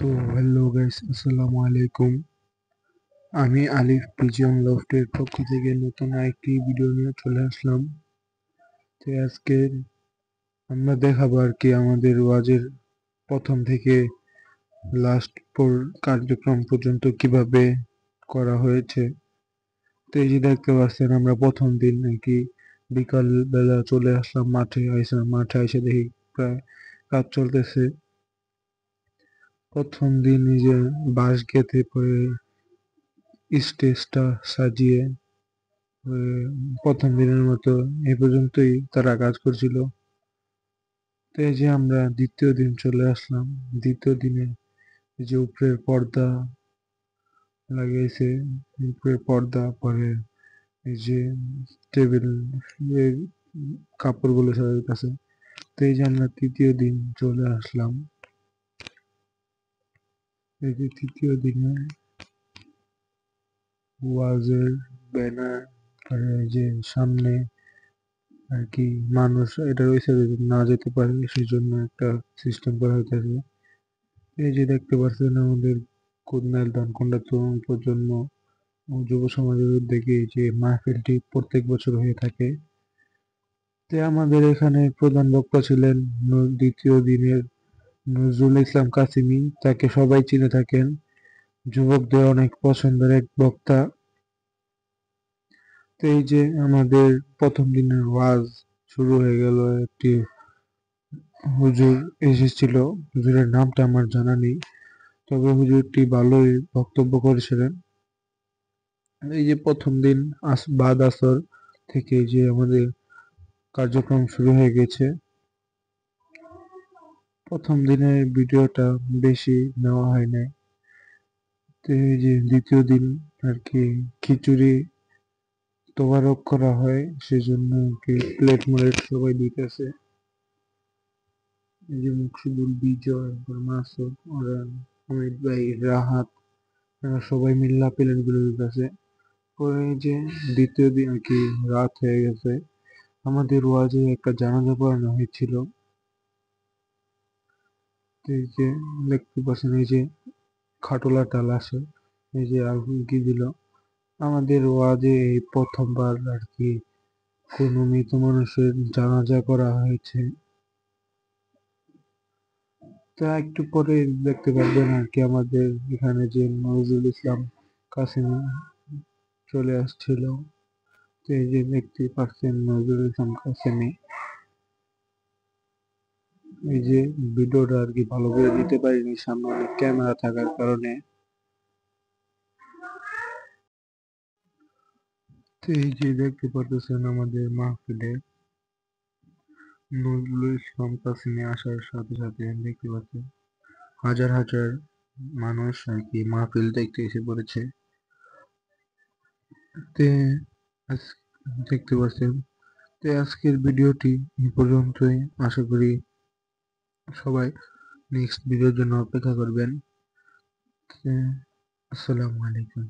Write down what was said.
তো hello guys, আসসালামু আলাইকুম। আমি আলিফ পিজন লফটের পক্ষ থেকে নতুন আরেকটি ভিডিও নিয়ে চলে আসলাম। তো আজকে আমরা দেখাবো আর কি আমাদের ওয়াজের প্রথম থেকে লাস্ট কার্যক্রম পর্যন্ত কিভাবে করা হয়েছে। তো এই যে দেখতে পাচ্ছেন, আমরা প্রথম দিন নাকি বিকাল বেলা চলে আসলাম মাঠে এসে দেখি প্রায় কাজ চলতেছে। প্রথম দিন এই যে বাঁশ গেঁথে পরে স্টেজটা সাজিয়ে প্রথম দিনের মতো এই পর্যন্তই তারা কাজ করছিল। তো এই যে আমরা দ্বিতীয় দিন চলে আসলাম। দ্বিতীয় দিনে এই যে উপরের পর্দা লাগিয়েছে, উপরের পর্দা পরে এই যে টেবিল কাপড়গুলো সাজাইতেছে। তো এই যে আমরা তৃতীয় দিন চলে আসলাম। এই যে তৃতীয় দিনে ওয়াজের ব্যানার, এই যে সামনে আর কি মানুষ এটা রয়েছে যদি না যেতে পারে সেই জন্য একটা সিস্টেম করা হইতেছে। এই যে দেখতে পাচ্ছেন আমাদের খুলনার ধানকুন্ডা তরুণ প্রজন্ম ও যুব সমাজের উদ্যোগে এই যে মাহফিলটি প্রত্যেক বছর হয়ে থাকে। তো আমাদের এখানে প্রধান বক্তা ছিলেন দ্বিতীয় দিনের নজরুল ইসলাম কাসিমি। তাকে সবাই চিনে থাকেন, যুবকদের অনেক পছন্দের এক বক্তা। তো এই যে আমাদের প্রথম দিনের ওয়াজ শুরু হয়ে গেল। একটি হুজুর এসেছিল, হুজুরের নামটা আমার জানা নেই, তবে হুজুরটি ভালোই বক্তব্য করেছিলেন। এই যে প্রথম দিন বাদ আসর থেকে যে আমাদের কার্যক্রম শুরু হয়ে গেছে। প্রথম দিনের ভিডিওটা বেশি নেওয়া হয় নাই। তো এই যে দ্বিতীয় দিন আর কি খিচুড়ি তোবারক করা হয়, সেজন্য কি প্লেট মলেট সবাই দিতেছে। এই যে মুকসুদুল বিজয়, মাসুদ, ওরা, অমিত ভাই, রাহাত, এরা সবাই মিল্লা প্লেট গুলো দিতেছে। পরে এই যে দ্বিতীয় দিন আর কি রাত হয়ে গেছে, আমাদের ওয়াজে একটা জানাজা পড়ানো হয়েছিল। তো এই যে দেখতে পাচ্ছেন, এই যে খাটোলা টাল আসে, এই যে আগুন কি দিল। আমাদের ওয়াজে এই প্রথমবার আর কি কোনো মৃত মানুষের জানাজা করা হয়েছে। তা একটু পরে দেখতে পারবেন আর কি আমাদের এখানে যে নজরুল ইসলাম কাসিম চলে আসছিল। তো এই যে দেখতে পাচ্ছেন নজরুল ইসলাম কাসিমি। এই যে ভিডিওটা আর কি ভালো করে নিতে পারিনি সামনে অনেক ক্যামেরা থাকার কারণে। তো এই যে দেখতে পারতেছেন আমাদের মাহফিলে নজরুল ইসলাম কাসিমি আসার সাথে সাথে দেখতে পাচ্ছেন হাজার হাজার মানুষ আর কি মাহফিল দেখতে এসে পড়েছে। তে দেখতে পাচ্ছেন। তো আজকের ভিডিওটি এই পর্যন্তই। আশা করি সবাই নেক্সট ভিডিওর জন্য অপেক্ষা করবেন। আসসালামু আলাইকুম।